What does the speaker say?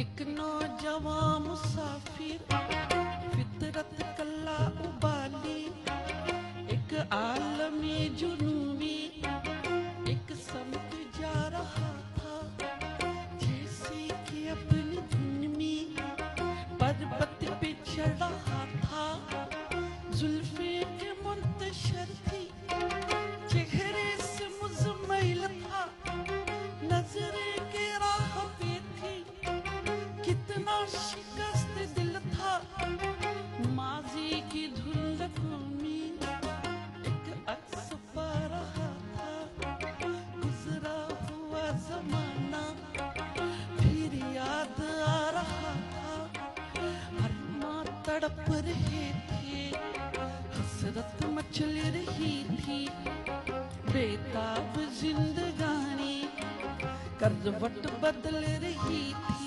एक नौजवान मुसाफिर फितरत कल्ला उबाली, एक आलमी जुनूबी एक समत जा रहा था, जैसे कि अपनी धुन में पर्वत पे चढ़ रहा था। जुल्फे के मुंतशर थी, चेहरे से मुज़म्मिल था, नजरे के राह पे थी, कितना शिकस्त दिल था। माजी की धुंधकों में एक अक्स पा रहा था, गुजरा हुआ जमाना फिर याद आ रहा था। अरमा तड़प रहे थे, हसरत मचल रही थी, बेताब जिंदगानी करवट बदल रही थी।